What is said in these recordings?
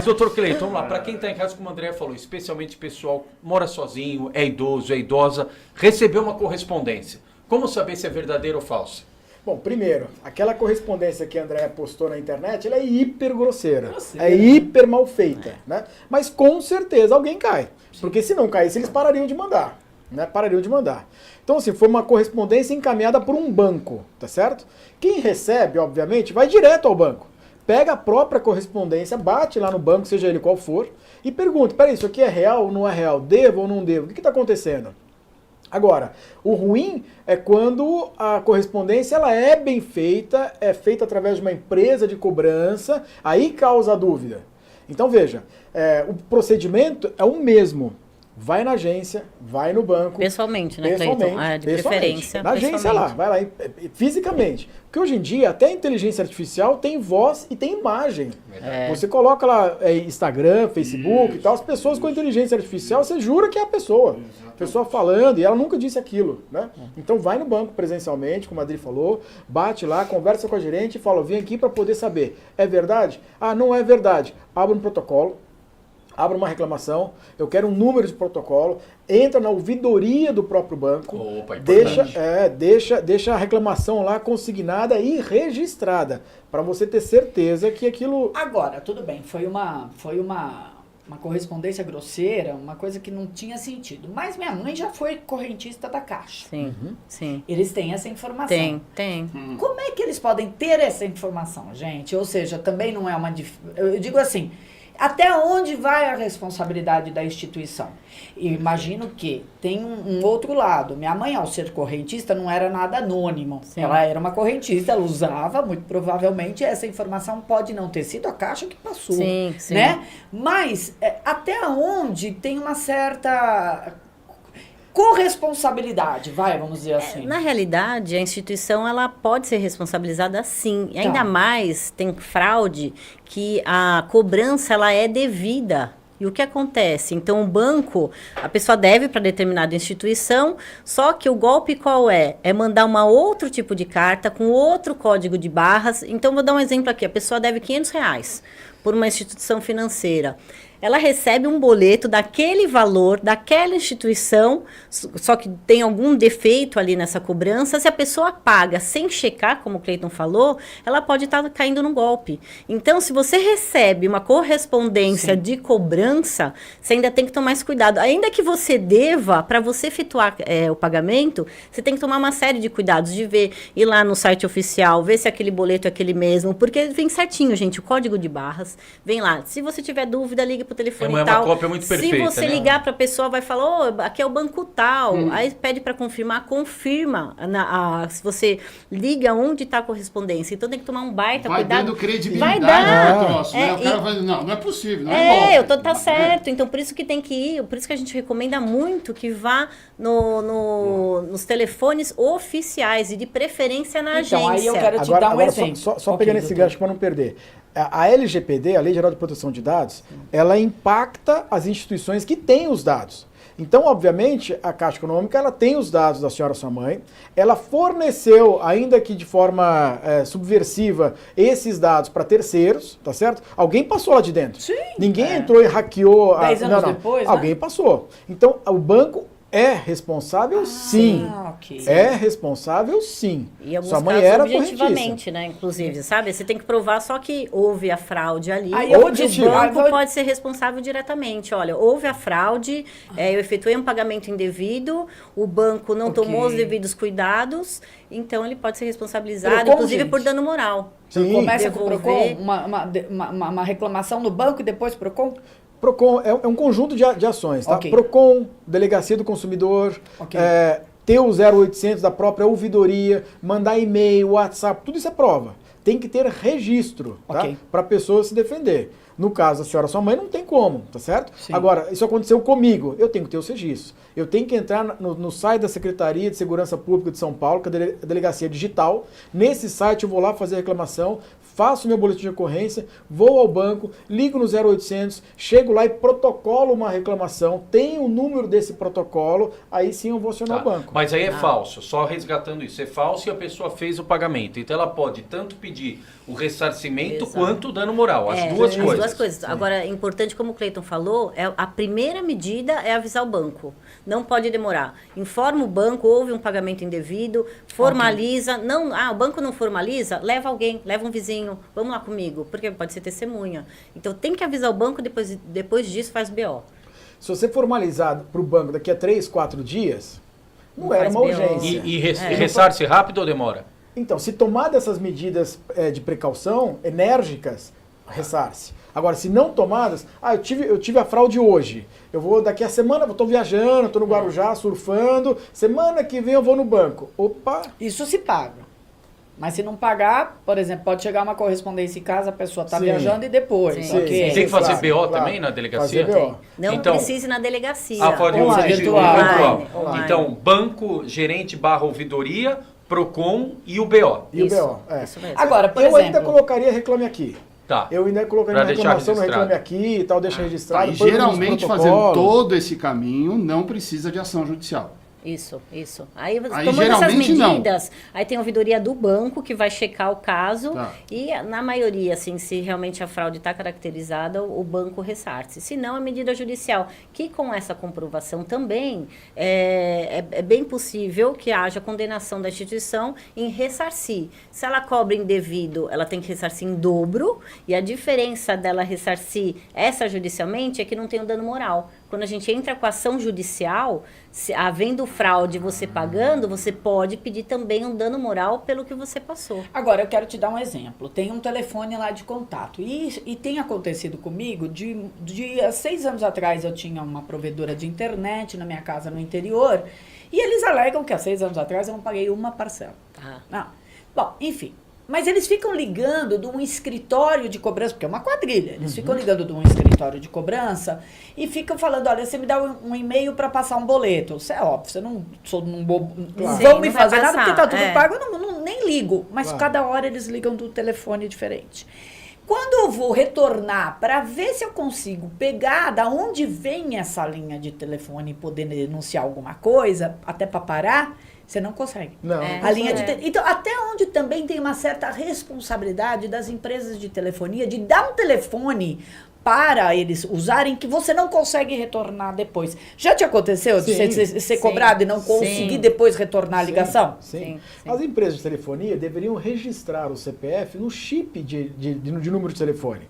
doutor Cleiton, vamos lá. Para quem está em casa, como o André falou, especialmente pessoal mora sozinho, é idoso, é idosa, recebeu uma correspondência. Como saber se é verdadeiro ou falso? Bom, primeiro, aquela correspondência que a André postou na internet, ela é hiper grosseira. É hiper mal feita, né? Mas com certeza alguém cai. Porque se não caísse, eles parariam de mandar, né? Parariam de mandar. Então, assim, foi uma correspondência encaminhada por um banco, tá certo? Quem recebe, obviamente, vai direto ao banco. Pega a própria correspondência, bate lá no banco, seja ele qual for, e pergunta, peraí, isso aqui é real ou não é real? Devo ou não devo? O que está acontecendo? Agora, o ruim é quando a correspondência ela é bem feita, é feita através de uma empresa de cobrança, aí causa dúvida. Então veja, o procedimento é o mesmo. Vai na agência, vai no banco. Pessoalmente, né, Cleiton? De preferência. Na agência lá, vai lá, fisicamente. Porque hoje em dia, até a inteligência artificial tem voz e tem imagem. Você coloca lá Instagram, Facebook e tal, as pessoas com inteligência artificial, você jura que é a pessoa. A pessoa falando, e ela nunca disse aquilo, né? Então vai no banco presencialmente, como a Adri falou, bate lá, conversa com a gerente e fala, vim aqui para poder saber, é verdade? Ah, não é verdade. Abre um protocolo. Abra uma reclamação, eu quero um número de protocolo, entra na ouvidoria do próprio banco, deixa a reclamação lá consignada e registrada, para você ter certeza que aquilo... Agora, tudo bem, foi uma correspondência grosseira, uma coisa que não tinha sentido. Mas minha mãe já foi correntista da Caixa. Sim, sim. Eles têm essa informação. Tem. Como é que eles podem ter essa informação, gente? Ou seja, também não é uma... Eu digo assim... Até onde vai a responsabilidade da instituição? Eu imagino que tem um outro lado. Minha mãe, ao ser correntista, não era nada anônimo. Sim. Ela era uma correntista, ela usava, muito provavelmente, essa informação pode não ter sido a Caixa que passou. Sim. Né? Mas, até onde tem uma certa... corresponsabilidade, vamos dizer assim. Na realidade, a instituição ela pode ser responsabilizada sim. Tá. Ainda mais tem fraude que a cobrança ela é devida. E o que acontece? Então, o banco, a pessoa deve para determinada instituição, só que o golpe qual é? É mandar outro tipo de carta com outro código de barras. Então, vou dar um exemplo aqui. A pessoa deve R$500 por uma instituição financeira. Ela recebe um boleto daquele valor, daquela instituição, só que tem algum defeito ali nessa cobrança. Se a pessoa paga sem checar, como o Cleiton falou, ela pode estar caindo no golpe. Então, se você recebe uma correspondência de cobrança, você ainda tem que tomar esse cuidado. Ainda que você deva, para você efetuar o pagamento, você tem que tomar uma série de cuidados, de ir lá no site oficial, ver se aquele boleto é aquele mesmo, porque vem certinho, gente, o código de barras, vem lá. Se você tiver dúvida, ligue pro telefone e tal. Uma cópia muito perfeita, se você ligar para a pessoa, vai falar, aqui é o banco tal. Aí pede para confirmar, confirma. Se você liga onde está a correspondência. Então tem que tomar um baita cuidado. Vai dando credibilidade vai dar. no troço, né? O cara vai não é possível, não é golpe. Tá certo. Então por isso que tem que ir, por isso que a gente recomenda muito que vá nos telefones oficiais e de preferência na agência. Então, aí eu quero te dar um exemplo. Só pegando esse gancho para não perder. A LGPD, a Lei Geral de Proteção de Dados, ela impacta as instituições que têm os dados. Então, obviamente, a Caixa Econômica ela tem os dados da senhora sua mãe, ela forneceu, ainda que de forma subversiva, esses dados para terceiros, tá certo? Alguém passou lá de dentro. Sim. Ninguém entrou e hackeou. 10 anos depois, né? Alguém passou. Então, o banco é responsável, sim. Okay. É responsável, sim. E alguns sua mãe casos era objetivamente, né? Inclusive, sabe? Você tem que provar só que houve a fraude ali. Aí eu ou vou te o banco pode ser responsável diretamente. Olha, houve a fraude, eu efetuei um pagamento indevido, o banco não tomou os devidos cuidados, então ele pode ser responsabilizado, Procon, inclusive gente. por dano moral. Sim. Começa com o Procon, uma reclamação no banco e depois Procon? Procon é um conjunto de ações, tá? Okay. Procon, Delegacia do Consumidor, ter o 0800 da própria ouvidoria, mandar e-mail, WhatsApp, tudo isso é prova. Tem que ter registro, tá? Para a pessoa se defender. No caso da senhora, sua mãe, não tem como, tá certo? Sim. Agora, isso aconteceu comigo, eu tenho que ter os registros. Eu tenho que entrar no site da Secretaria de Segurança Pública de São Paulo, que é a Delegacia Digital. Nesse site eu vou lá fazer a reclamação, faço meu boletim de ocorrência, vou ao banco, ligo no 0800, chego lá e protocolo uma reclamação, tenho o número desse protocolo, aí sim eu vou acionar o banco. Mas aí é falso, só resgatando isso. É falso e a pessoa fez o pagamento. Então ela pode tanto pedir o ressarcimento Exato. quanto o dano moral. As É, duas as coisas. duas coisas. Agora, é importante, como o Cleiton falou, a primeira medida é avisar o banco. Não pode demorar. Informa o banco, houve um pagamento indevido, formaliza. Não, o banco não formaliza, leva alguém, leva um vizinho, vamos lá comigo, porque pode ser testemunha. Então tem que avisar o banco, depois disso faz BO. Se você formalizar para o banco daqui a 3, 4 dias, não Não era faz uma BO. urgência. E ressarce rápido ou demora? Então, se tomar dessas medidas de precaução enérgicas, ressarce. Agora, se não tomadas, eu tive a fraude hoje. Eu vou daqui a semana, eu estou viajando, estou no Guarujá, surfando. Semana que vem eu vou no banco. Opa! Isso se paga. Mas se não pagar, por exemplo, pode chegar uma correspondência em casa, a pessoa está Sim. viajando e depois. Sim. Ok? Tem que fazer Claro, BO claro. também na delegacia? Fazer BO. Não Então- precisa ir na delegacia. Pode Online, ser virtual. Online. Então, banco, gerente / ouvidoria, PROCON e o BO. E Isso, o BO. É. isso mesmo. Agora, por Eu exemplo... ainda colocaria reclame aqui. Tá. Eu ainda colocaria Pra uma deixar reclamação no registrado. reclame aqui e tal, deixa Tá, registrado. e põe nos geralmente fazendo protocolos. todo esse caminho não precisa de ação judicial. Isso. Aí Aí, tomando essas geralmente, não. medidas, aí tem a ouvidoria do banco que vai checar o caso Tá. e na maioria, assim, se realmente a fraude está caracterizada, o banco ressarce. Se não, a medida judicial, que com essa comprovação também é bem possível que haja condenação da instituição em ressarcir. Se ela cobra indevido, ela tem que ressarcir em dobro e a diferença dela ressarcir essa judicialmente é que não tem o dano moral. Quando a gente entra com a ação judicial, havendo fraude você pagando, você pode pedir também um dano moral pelo que você passou. Agora, eu quero te dar um exemplo. Tem um telefone lá de contato. E tem acontecido comigo, há 6 anos atrás eu tinha uma provedora de internet na minha casa no interior, e eles alegam que há 6 anos atrás eu não paguei uma parcela. Tá? Não. Bom, enfim. Mas eles ficam ligando de um escritório de cobrança, porque é uma quadrilha. Eles ficam ligando de um escritório de cobrança e ficam falando, olha, você me dá um e-mail para passar um boleto. Isso é óbvio, você não sou um bobo, não Sim, vão me não vai fazer nada porque tá passar, tudo pago, eu nem ligo. Mas Claro. cada hora eles ligam do telefone diferente. Quando eu vou retornar para ver se eu consigo pegar da onde vem essa linha de telefone e poder denunciar alguma coisa, até para parar, você não consegue. Não. É. A linha de É. Então, até onde também tem uma certa responsabilidade das empresas de telefonia de dar um telefone para eles usarem que você não consegue retornar depois. Já te aconteceu de Sim. ser Sim. cobrado e não conseguir Sim. depois retornar a ligação? Sim. Sim, sim. As empresas de telefonia deveriam registrar o CPF no chip de número de telefone.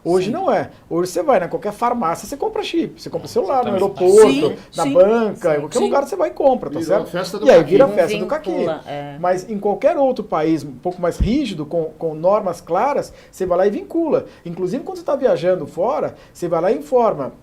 Hoje não é. Hoje você vai na qualquer farmácia, você compra chip. Você compra celular no aeroporto, Sim, na sim, banca, sim, em qualquer sim. lugar você vai e compra, tá Virou certo? a festa do E aí caqui. vira a Não festa do caqui. vincula, é. Mas em qualquer outro país um pouco mais rígido, com normas claras, você vai lá e vincula. Inclusive quando você está viajando fora, você vai lá e informa.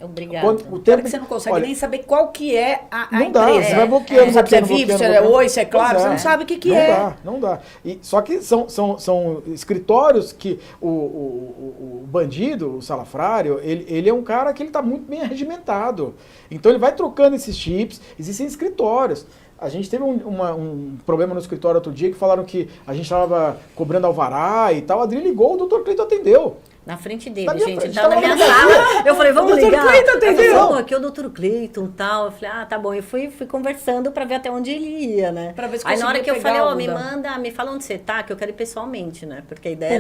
Obrigada. O Claro tempo, que você não consegue olha, nem saber qual que é a não dá, empresa. você vai bloqueando, Não sabe se é bloqueando, VIP, se bloqueando, é bloqueando. Oi, se é Claro, Pois você é. não sabe o que não é. Dá, não dá. Só que são escritórios que o bandido, o salafrário, ele é um cara que ele está muito bem arregimentado. Então ele vai trocando esses chips, existem escritórios. A gente teve um problema no escritório outro dia que falaram que a gente estava cobrando alvará e tal. A Adri ligou, o doutor Cleiton atendeu. Na frente dele, Na minha gente. frente, Ele tava na tava minha na sala. Eu falei, vamos O Dr. ligar. Cleiton Ele atendeu. falou, aqui é o doutor Cleiton e tal. Eu falei, tá bom. Eu fui conversando pra ver até onde ele ia, né? Pra ver se Aí na hora conseguia que eu pegar falei, o me da- manda, me fala onde você tá, que eu quero ir pessoalmente, né? Porque a ideia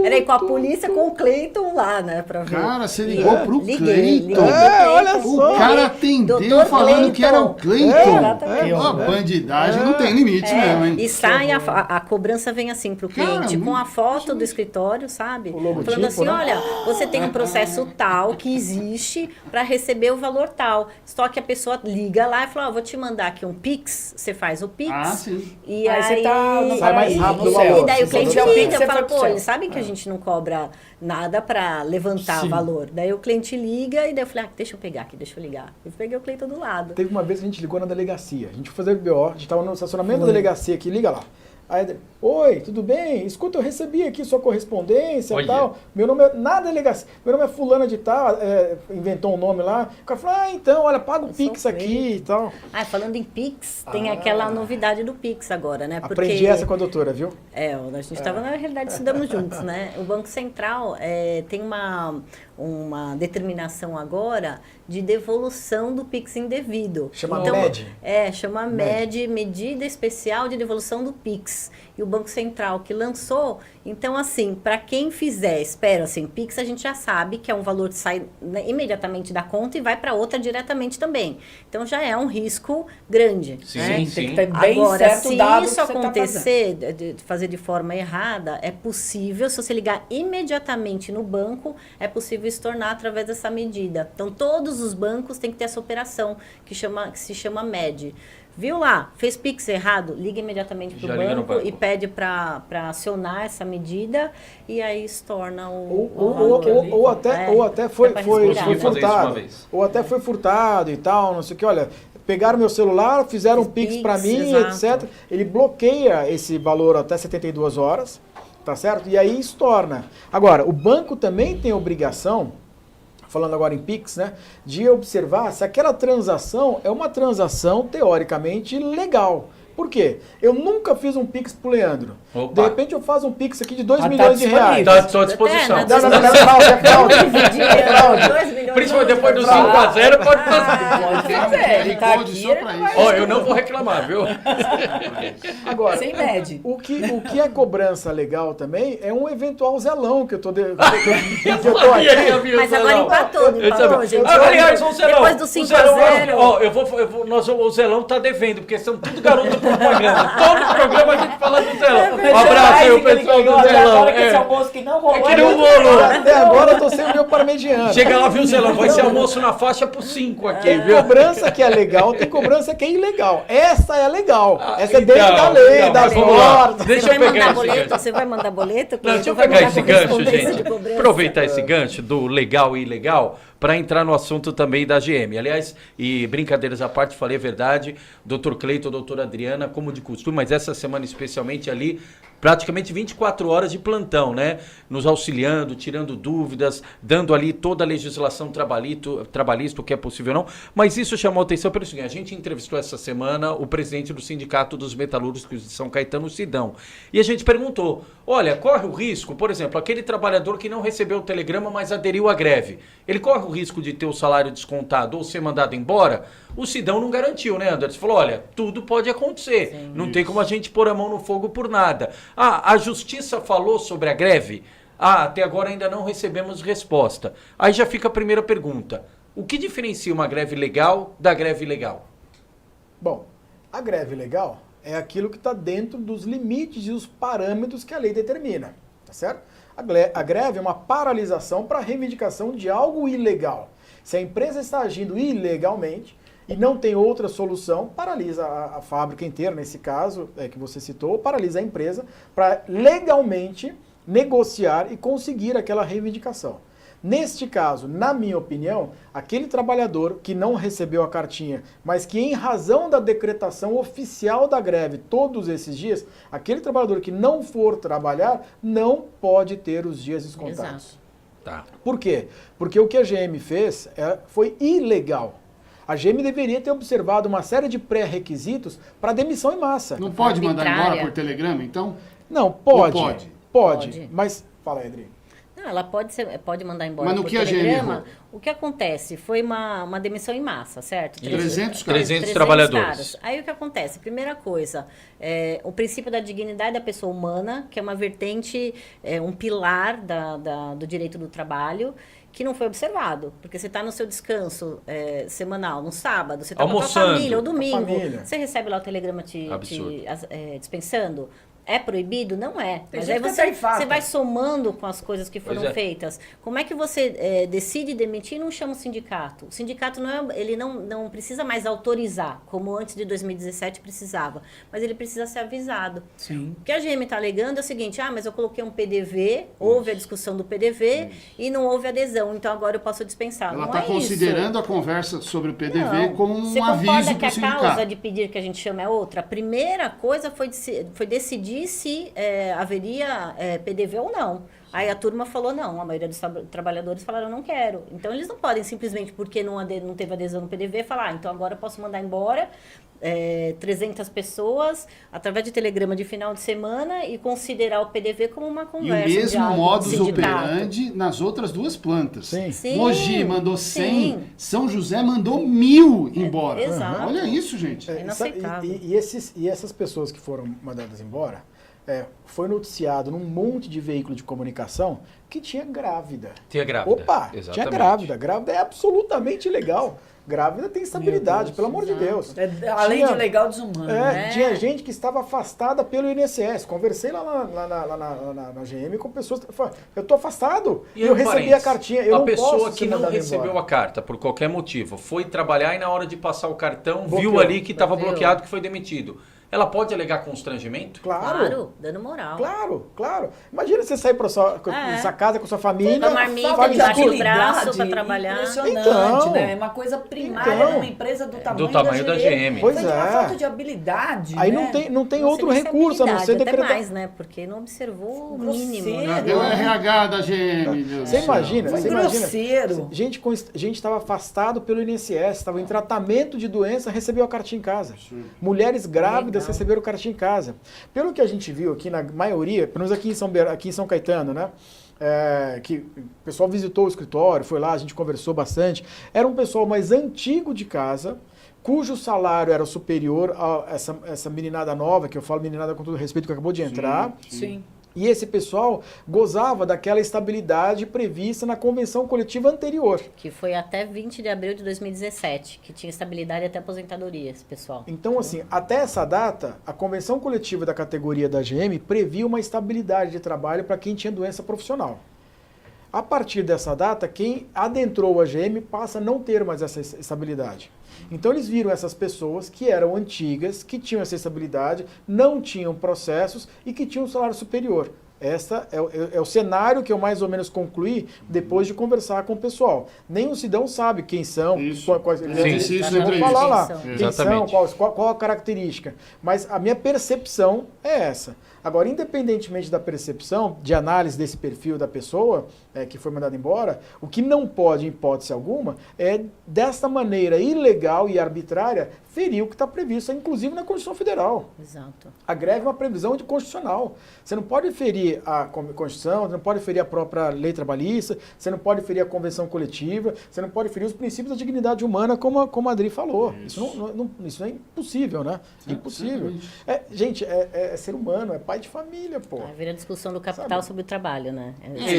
era ir com a polícia, com o Cleiton lá, né? Pra ver. Cara, você ligou pro Liguei Cleiton. pro olha Cleiton. só. O cara atendeu Doutor falando que era o Cleiton. Cleiton. Exatamente. Ó, bandidagem não tem limite mesmo, hein? E sai, a cobrança vem assim pro cliente, Cara, com a foto do escritório, sabe? logotipo, Falando assim, né? olha, você tem um processo tal que existe para receber o valor tal. Só que a pessoa liga lá e fala, ó, vou te mandar aqui um Pix, você faz o Pix. Ah, sim. E Aí você aí... tá no Sai mais paraíso, rápido no o céu. valor. E daí o Se cliente tiver o Pix, liga, você fala, foi pro pô, céu. eles sabem que a gente não cobra nada para levantar Sim. valor. Daí o cliente liga e daí eu falei, deixa eu pegar aqui, deixa eu ligar. Eu peguei o Cleiton do lado. Teve uma vez que a gente ligou na delegacia. A gente foi fazer o BO, a gente estava no estacionamento da delegacia aqui, liga lá. Aí, oi, tudo bem? Escuta, eu recebi aqui sua correspondência e Olha. tal. Meu nome é, na delegacia, meu nome é fulana de tal, inventou um nome lá. O cara falou, então, olha, paga o Eu sou Pix aqui e tal. Falando em Pix, tem aquela novidade do Pix agora, né? Porque Aprendi essa com a doutora, viu? a gente estava, na realidade, estudando juntos, né? O Banco Central tem uma determinação agora de devolução do Pix indevido. Chama MED? Chama MED, Medida Especial de Devolução do Pix. Pix e o Banco Central que lançou. Então, assim, para quem fizer, espera, assim, Pix a gente já sabe que é um valor que sai, né, imediatamente da conta e vai para outra diretamente também. Então, já é um risco grande. Sim, né? sim. Tem que ter bem Agora, certo se o dado isso que você tá acontecer, de fazer de forma errada, é possível, se você ligar imediatamente no banco, é possível estornar através dessa medida. Então, todos os bancos têm que ter essa operação que se chama MED. Viu lá, fez Pix errado, liga imediatamente para Já o liga no banco banco. e pede para acionar essa medida e aí estorna o valor. Ou até foi Dá pra foi respirar, né? Fazer isso uma furtado. vez. Ou até foi furtado e tal, não sei o que. Olha, pegaram meu celular, fizeram um Fiz Pix para Pix, mim, exato. etc. Ele bloqueia esse valor até 72 horas, tá certo? E aí estorna. Agora, o banco também tem obrigação, falando agora em Pix, né, de observar se aquela transação é uma transação teoricamente legal. Por quê? Eu nunca fiz um Pix pro Leandro. Opa. De repente eu faço um Pix aqui de 2 Ah, tá milhões de reais. disponível. Está à sua disposição. Até, Não, é fraude. Principalmente depois do 5x0, pode fazer. Pode fazer, ele tá Code aqui, só ele pra não vai- isso. Ó, eu não vou reclamar, viu? Agora, Sem mede. o que é cobrança legal também é um eventual zelão que eu tô, que eu tô aqui. Mas agora empatou, não empatou, gente. Aliás, o Zelão. Depois do o 5 Zelão, a 0. Ó, o Zelão tá devendo, porque são tudo garoto propaganda. Todo programa a gente fala do Zelão. Um abraço aí, o pessoal do Zelão. Agora que esse É. almoço que não rolou. É que não rolou. Até agora eu tô sem o meu parmegiano. Chega lá, viu, Zelão? Vai ser almoço na faixa por 5 aqui, Tem viu? cobrança que é legal, tem cobrança que é ilegal. Essa é legal. Essa é dentro então, da lei, então, das vamos lá. normas. Deixa Você eu vai pegar mandar esse boleto? gancho. Você vai mandar boleto? Não, deixa eu Vai pegar mandar esse gancho, correspondência gente. de cobrança? Aproveitar esse gancho do legal e ilegal para entrar no assunto também da GM. Aliás, e brincadeiras à parte, falei a verdade, Dr. Cleiton, doutora Adriana, como de costume, mas essa semana especialmente ali, praticamente 24 horas de plantão, né? Nos auxiliando, tirando dúvidas, dando ali toda a legislação trabalhista, o que é possível ou não. Mas isso chamou atenção pelo seguinte, a gente entrevistou essa semana o presidente do Sindicato dos Metalúrgicos de São Caetano, o Sidão. E a gente perguntou, olha, corre o risco, por exemplo, aquele trabalhador que não recebeu o telegrama, mas aderiu à greve, ele corre o risco de ter o salário descontado ou ser mandado embora? O Sidão não garantiu, né, Anderson? Falou, olha, tudo pode acontecer, Sim. não tem como a gente pôr a mão no fogo por nada. Ah, a justiça falou sobre a greve? Ah, até agora ainda não recebemos resposta. Aí já fica a primeira pergunta. O que diferencia uma greve legal da greve ilegal? Bom, a greve legal é aquilo que está dentro dos limites e os parâmetros que a lei determina, tá certo? A greve é uma paralisação para reivindicação de algo ilegal. Se a empresa está agindo ilegalmente e não tem outra solução, paralisa a fábrica inteira, nesse caso que você citou, paralisa a empresa para legalmente negociar e conseguir aquela reivindicação. Neste caso, na minha opinião, aquele trabalhador que não recebeu a cartinha, mas que em razão da decretação oficial da greve todos esses dias, aquele trabalhador que não for trabalhar não pode ter os dias descontados. Exato. Tá. Por quê? Porque o que a GM fez foi ilegal. A GM deveria ter observado uma série de pré-requisitos para demissão em massa. Não pode mandar Arbitrária. embora por telegrama, então? Não, pode. Não pode? Pode. Mas, fala aí, Adri. Não, ela pode mandar embora Mas no por que a GM telegrama. errou? O que acontece? Foi uma demissão em massa, certo? 300 caras. 300 trabalhadores. caras. Aí o que acontece? Primeira coisa, o princípio da dignidade da pessoa humana, que é uma vertente, um pilar do direito do trabalho, que não foi observado. Porque você está no seu descanso semanal, no sábado, você está com a sua Almoçando. família, ou domingo, família. você recebe lá o telegrama te Absurdo. dispensando. É proibido? Não é. Tem Mas gente aí que você, até infarta. você vai somando com as coisas que foram Pois é. feitas. Como é que você decide demitir e não chama o sindicato? O sindicato ele não precisa mais autorizar, como antes de 2017 precisava. Mas ele precisa ser avisado. Sim. O que a GM está alegando é o seguinte, mas eu coloquei um PDV, houve a discussão do PDV e não houve adesão, então agora eu posso dispensar. Ela Não está é considerando a conversa sobre o PDV não. como um Você aviso concorda que para o a causa sindicato. de pedir que a gente chama é outra? A primeira coisa foi decidir se haveria PDV ou não. Aí a turma falou não, a maioria dos trabalhadores falaram não quero. Então eles não podem simplesmente, porque não teve adesão no PDV, falar então agora eu posso mandar embora 300 pessoas através de telegrama de final de semana e considerar o PDV como uma E o conversa. um mesmo diálogo modus sindicato. operandi nas outras duas plantas. Sim. Sim, Mogi mandou 100, sim. São José mandou 1000 embora. exato. Uhum. Olha isso, gente. É inaceitável. E essas pessoas que foram mandadas embora, foi noticiado num monte de veículo de comunicação que tinha grávida. Tinha grávida. Opa, exatamente. tinha grávida. Grávida é absolutamente legal. Grávida tem estabilidade, pelo amor de Deus. Além de legal, desumano. Tinha gente que estava afastada pelo INSS. Conversei lá na GM com pessoas que falaram, eu estou afastado. E eu recebi a cartinha. Eu a não pessoa posso que ser não mandado recebeu embora. a carta, por qualquer motivo, foi trabalhar e na hora de passar o cartão, Bloqueou. viu ali que estava Bloqueou. bloqueado, que foi demitido. Ela pode alegar constrangimento? Claro, dando moral. Claro. Imagina você sair para sua casa com sua família. Uma marmita fala, debaixo do "Desculpa, braço para trabalhar. Impressionante, Então, né? É uma coisa primária então, numa empresa do tamanho, da GM. Pois Tem uma é. falta de habilidade, Aí né? não tem Não outro sei se é recurso a não ser habilidade, até decretar. mais, né? Porque não observou o Grosseiro. mínimo. Cadê o RH da GM? meu Deus Você do céu? imagina? Foi Você imagina? grosseiro. Gente estava afastado pelo INSS, estava em tratamento de doença, recebeu a cartinha em casa. Mulheres grávidas Legal. receberam cartinha em casa. Pelo que a gente viu aqui, na maioria, pelo menos aqui em São Caetano, né? Que o pessoal visitou o escritório, foi lá, a gente conversou bastante. Era um pessoal mais antigo de casa, cujo salário era superior a essa meninada nova, que eu falo meninada com todo respeito, que acabou de entrar. Sim. E esse pessoal gozava daquela estabilidade prevista na convenção coletiva anterior. Que foi até 20 de abril de 2017, que tinha estabilidade até aposentadoria, esse pessoal. Então, assim, até essa data, a convenção coletiva da categoria da GM previa uma estabilidade de trabalho para quem tinha doença profissional. A partir dessa data, quem adentrou a GM passa a não ter mais essa estabilidade. Então eles viram essas pessoas que eram antigas, que tinham essa estabilidade, não tinham processos e que tinham um salário superior. Esse é o cenário que eu mais ou menos concluí depois de conversar com o pessoal. Nem o Sidão sabe quem são, Isso. eles disse isso vão na entrevista. falar lá Quem quem são, Exatamente. qual a característica. Mas a minha percepção é essa. Agora, independentemente da percepção, de análise desse perfil da pessoa que foi mandada embora, o que não pode, em hipótese alguma, é desta maneira ilegal e arbitrária ferir o que está previsto, inclusive na Constituição Federal. Exato. A greve é uma previsão de constitucional. Você não pode ferir a Constituição, você não pode ferir a própria lei trabalhista, você não pode ferir a convenção coletiva, você não pode ferir os princípios da dignidade humana, como a Adri falou. Isso não é impossível, né? Impossível. Gente, é ser humano, é pai de família, pô. Aí vira a discussão do capital sobre o trabalho, né?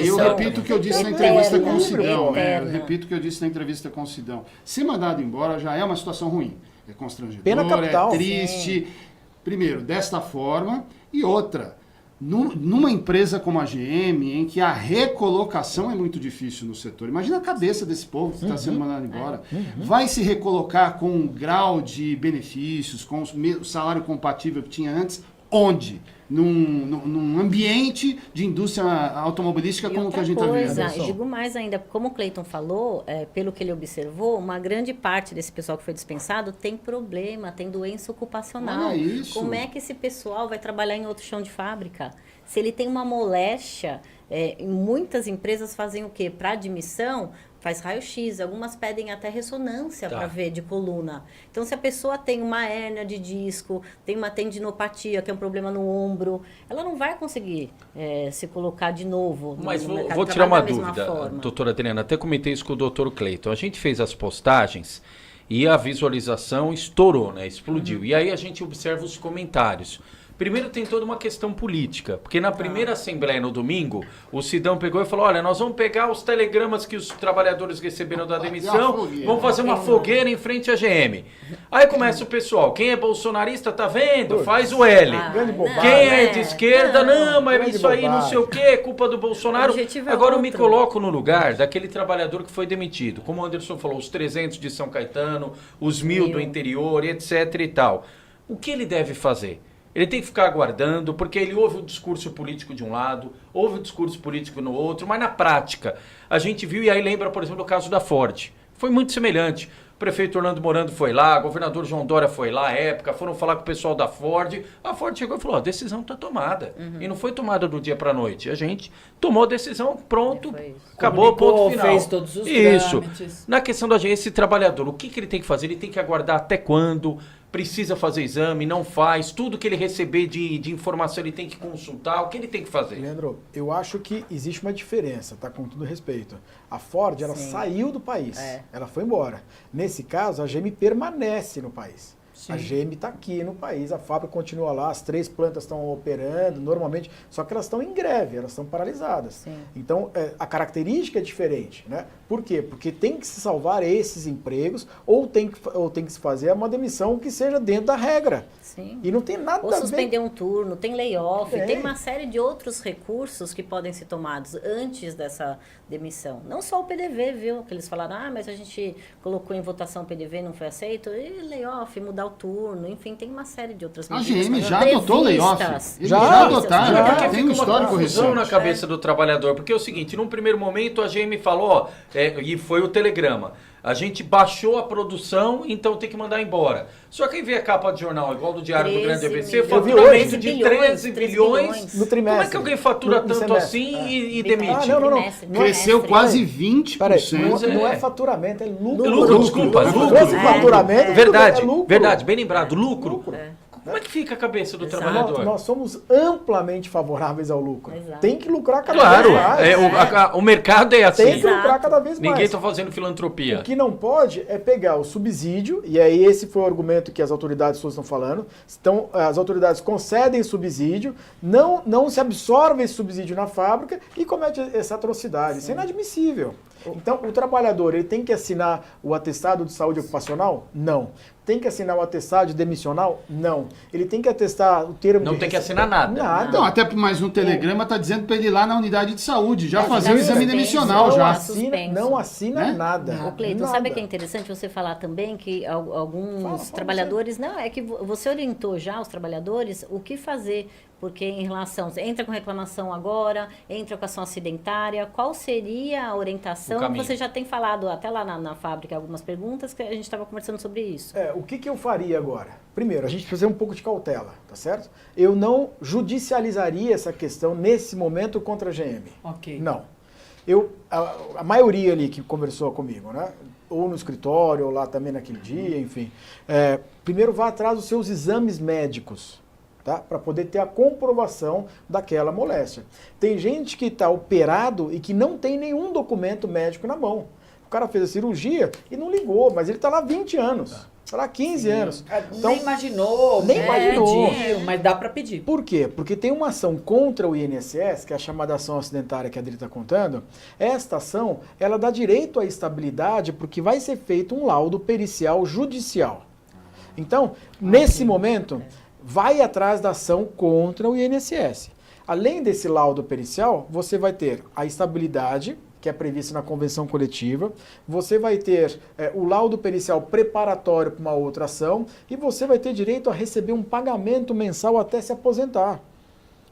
Eu repito o que eu disse na entrevista com o Sidão. Eu Eterna. repito o que eu disse na entrevista com o Sidão. Ser mandado embora já é uma situação ruim. É constrangedor, Pena capital. é triste. Primeiro, desta forma. E outra, numa empresa como a GM, em que a recolocação é muito difícil no setor. Imagina a cabeça desse povo que está sendo mandado embora. Vai se recolocar com um grau de benefícios, com o salário compatível que tinha antes, onde? Num ambiente de indústria automobilística como o que a gente está vivendo. Eu digo mais ainda, como o Cleiton falou, pelo que ele observou, uma grande parte desse pessoal que foi dispensado tem problema, tem doença ocupacional. Olha isso. Como é que esse pessoal vai trabalhar em outro chão de fábrica? Se ele tem uma moléstia, muitas empresas fazem o quê? Para admissão, faz raio-x, algumas pedem até ressonância para ver de coluna. Então, se a pessoa tem uma hérnia de disco, tem uma tendinopatia, que é um problema no ombro, ela não vai conseguir se colocar de novo Mas no mercado vou de tirar uma trabalho da mesma dúvida, forma. doutora Adriana. Até comentei isso com o doutor Cleiton. A gente fez as postagens e a visualização estourou, né? Explodiu. E aí a gente observa os comentários. Primeiro tem toda uma questão política, porque na primeira assembleia no domingo, o Sidão pegou e falou, olha, nós vamos pegar os telegramas que os trabalhadores receberam da demissão, vamos fazer uma fogueira em frente à GM. Aí começa o pessoal, quem é bolsonarista, tá vendo? Faz o L. Grande bobagem. Quem é de esquerda, não, mas grande isso aí não bobagem. sei o quê, culpa do Bolsonaro. O objetivo é Agora eu me outro. coloco no lugar daquele trabalhador que foi demitido. Como o Anderson falou, os 300 de São Caetano, os 1.000 do interior, etc e tal. O que ele deve fazer? Ele tem que ficar aguardando, porque ele ouve o discurso político de um lado, ouve o discurso político no outro, mas na prática, a gente viu, e aí lembra, por exemplo, o caso da Ford. Foi muito semelhante. O prefeito Orlando Morando foi lá, o governador João Dória foi lá à época, foram falar com o pessoal da Ford. A Ford chegou e falou, a decisão está tomada. E não foi tomada do dia para a noite. A gente tomou a decisão, pronto, Foi isso. acabou, Comunicou, ponto final. fez todos os Isso. trâmites. Na questão da agência, esse trabalhador, o que ele tem que fazer? Ele tem que aguardar até quando? Precisa fazer exame, não faz, tudo que ele receber de informação ele tem que consultar, o que ele tem que fazer? Leandro, eu acho que existe uma diferença, tá? Com todo respeito. A Ford, ela Sim. saiu do país, ela foi embora. Nesse caso, a GM permanece no país. A GM está aqui no país, a fábrica continua lá, as 3 plantas estão operando normalmente, só que elas estão em greve, elas estão paralisadas. Sim. Então, a característica é diferente, né? Por quê? Porque tem que se salvar esses empregos ou tem que se fazer uma demissão que seja dentro da regra. Sim. E não tem nada Ou a ver... suspender um turno, tem layoff, Tem. tem uma série de outros recursos que podem ser tomados antes dessa demissão. Não só o PDV, viu? Que eles falaram, mas a gente colocou em votação o PDV e não foi aceito. E layoff, mudar o turno, enfim, tem uma série de outras A medidas. GM já adotou layoff. previstas. Eles Já já adotaram. já. Porque Tem fica um uma histórico confusão recente. na cabeça do trabalhador. Porque é o seguinte, num primeiro momento a GM falou, e foi o telegrama, a gente baixou a produção, então tem que mandar embora. Só que aí vê a capa de jornal, igual do Diário do Grande ABC, milhões. faturamento de 13 13 bilhões. No trimestre. Como é que alguém fatura No tanto semestre. assim e Ah, demite? não. Cresceu quase 20%. Peraí, Pois não é. é faturamento, é lucro. Lucro, desculpa, Se lucro. fosse faturamento, tudo Verdade, bem, é lucro. verdade, bem lembrado, lucro. Lucro. Como é que fica a cabeça do Exato. trabalhador? Nós somos amplamente favoráveis ao lucro. Exato. Tem que lucrar cada Claro, vez mais. o mercado é assim. Tem que lucrar Exato. cada vez mais. Ninguém está fazendo filantropia. O que não pode é pegar o subsídio, e aí esse foi o argumento que as autoridades todas estão falando. Então, as autoridades concedem subsídio, não se absorve esse subsídio na fábrica e comete essa atrocidade. Isso é inadmissível. Então, o trabalhador ele tem que assinar o atestado de saúde ocupacional? Não. Tem que assinar o atestado de demissional? Não. Ele tem que atestar o termo Não de tem que rece- assinar nada. Nada. Não, até mais no telegrama tá dizendo para ele ir lá na unidade de saúde, já É, fazer o já exame suspenso. demissional não já. Suspenso. não assina Né? nada. Ô, Cleiton, Nada. sabe o que é interessante você falar também que alguns Fala trabalhadores... Não, é que você orientou já os trabalhadores o que fazer, porque em relação... Entra com reclamação agora, entra com ação acidentária, qual seria a orientação? O caminho. Você já tem falado até lá na fábrica algumas perguntas que a gente estava conversando sobre isso. O que eu faria agora? Primeiro, a gente precisa ter um pouco de cautela, tá certo? Eu não judicializaria essa questão nesse momento contra a GM. Ok. Não. A maioria ali que conversou comigo, né? Ou no escritório, ou lá também naquele dia, enfim. Primeiro vá atrás dos seus exames médicos, tá? Para poder ter a comprovação daquela moléstia. Tem gente que está operado e que não tem nenhum documento médico na mão. O cara fez a cirurgia e não ligou, mas ele está lá há 20 anos. Está lá há 15 anos. Então, Nem imaginou, nem imaginou. pediu, mas dá para pedir. por quê? Porque tem uma ação contra o INSS, que é a chamada ação acidentária que a Adri está contando. Esta ação, ela dá direito à estabilidade porque vai ser feito um laudo pericial judicial. Então, nesse momento, vai atrás da ação contra o INSS. Além desse laudo pericial, você vai ter a estabilidade, que é prevista na convenção coletiva, você vai ter o laudo pericial preparatório para uma outra ação e você vai ter direito a receber um pagamento mensal até se aposentar,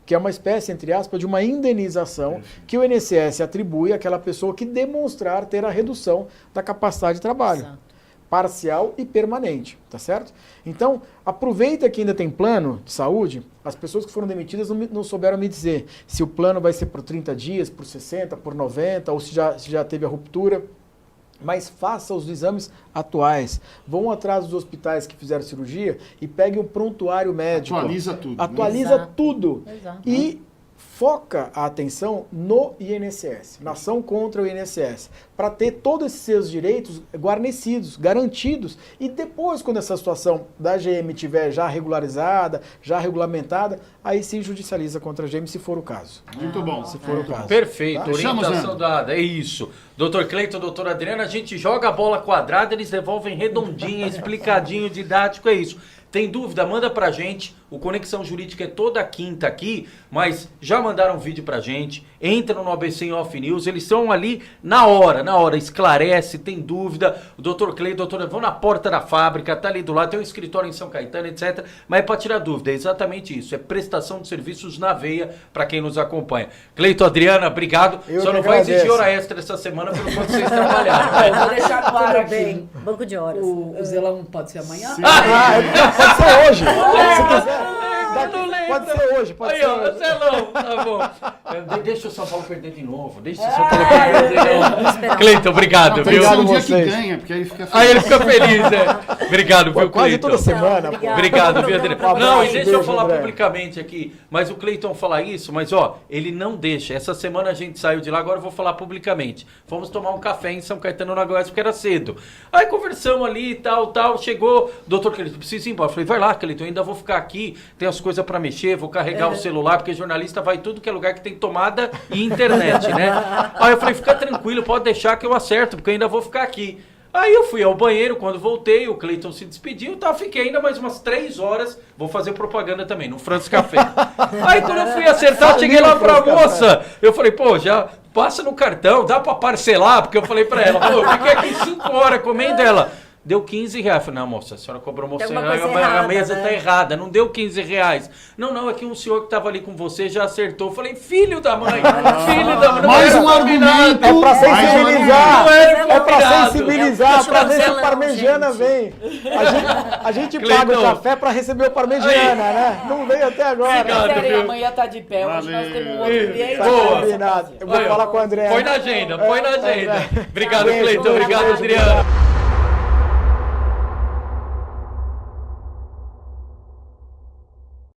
que é uma espécie, entre aspas, de uma indenização que o INSS atribui àquela pessoa que demonstrar ter a redução da capacidade de trabalho. Exato. Parcial e permanente, tá certo? Então, aproveita que ainda tem plano de saúde, as pessoas que foram demitidas não souberam me dizer se o plano vai ser por 30 dias, por 60, por 90, ou se já teve a ruptura, mas faça os exames atuais. Vão atrás dos hospitais que fizeram cirurgia e peguem o prontuário médico. Atualiza tudo. né? Atualiza Exato. tudo. Exato. E foca a atenção no INSS, na ação contra o INSS, para ter todos esses seus direitos guarnecidos, garantidos, e depois, quando essa situação da GM estiver já regularizada, já regulamentada, aí sim judicializa contra a GM, se for o caso. Muito bom. Se for o caso. Perfeito, Tá? orientação Fechamos, dada, é isso. Dr. Cleiton, doutora Adriana, a gente joga a bola quadrada, eles devolvem redondinha, explicadinho, didático, é isso. Tem dúvida? Manda pra gente. O Conexão Jurídica é toda quinta aqui, mas já mandaram um vídeo pra gente. Entra no ABC em Off News, eles estão ali na hora, esclarece, tem dúvida. O Dr. Cleiton, doutora, vão na porta da fábrica, tá ali do lado, tem um escritório em São Caetano, etc. Mas é pra tirar dúvida, é exatamente isso. É prestação de serviços na veia pra quem nos acompanha. Cleiton, Adriana, obrigado. Eu Só que não vai exigir agradeço. hora extra essa semana pelo quanto vocês trabalharam. Ah, eu vou deixar claro Tudo aqui. bem. Banco de horas. O zelão pode ser amanhã? Pode ser hoje. Se quiser. Pode ser hoje, pode Aí, ser ó, hoje. Celão, tá bom. Deixa o São Paulo perder de novo. Deixa o São Paulo perder de novo. Cleiton, obrigado, Tem que viu? ser um dia vocês. que ganha, porque aí fica feliz. Aí ele fica feliz, né? Obrigado, viu, Quase Cleiton? toda semana. Obrigada. Obrigado, viu, Adriano? Um Não, e abraço, deixa eu beijo, falar André. publicamente aqui, mas o Cleiton falar isso, mas ó, ele não deixa. Essa semana a gente saiu de lá, agora eu vou falar publicamente. Fomos tomar um café em São Caetano na Goiás, porque era cedo. Aí conversamos ali e tal, chegou, doutor Cleiton, preciso ir embora. Eu falei, vai lá, Cleiton, eu ainda vou ficar aqui, tem as coisas pra mexer, vou carregar o celular, porque jornalista vai tudo que é lugar que tem tomada e internet, né? Aí eu falei, fica tranquilo, pode deixar que eu acerto, porque eu ainda vou ficar aqui. Aí eu fui ao banheiro, quando voltei, o Cleiton se despediu, tá, fiquei ainda mais umas 3 horas, vou fazer propaganda também, no Franz Café. Aí quando eu fui acertar, cheguei lá pra moça, eu falei, pô, já passa no cartão, dá pra parcelar, porque eu falei pra ela, pô, eu fiquei aqui 5 horas comendo ela. Deu 15 reais. Eu falei, não, moça, a senhora cobrou moça, Tem alguma coisa a errada, mesa né? tá errada, não deu 15 reais. Não, é que um senhor que tava ali com você já acertou. Eu falei, filho da mãe, filho da mãe. Não Mais era um combinado. argumento. É pra Mais um sensibilizar, Não era é pra combinado. sensibilizar, pra ver se o Chancelão, parmegiana gente. vem. A gente Cleiton. paga o café pra receber o parmegiana, né? Não veio até agora. Obrigado, Peraí, viu? amanhã tá de pé. Hoje nós Valeu. temos um outro cliente. Tá Boa. combinado. Eu vou Olha, falar com o André. Põe na agenda, põe na agenda. Obrigado, Beijo, Cleiton. beijo, Obrigado, beijo, Adriano.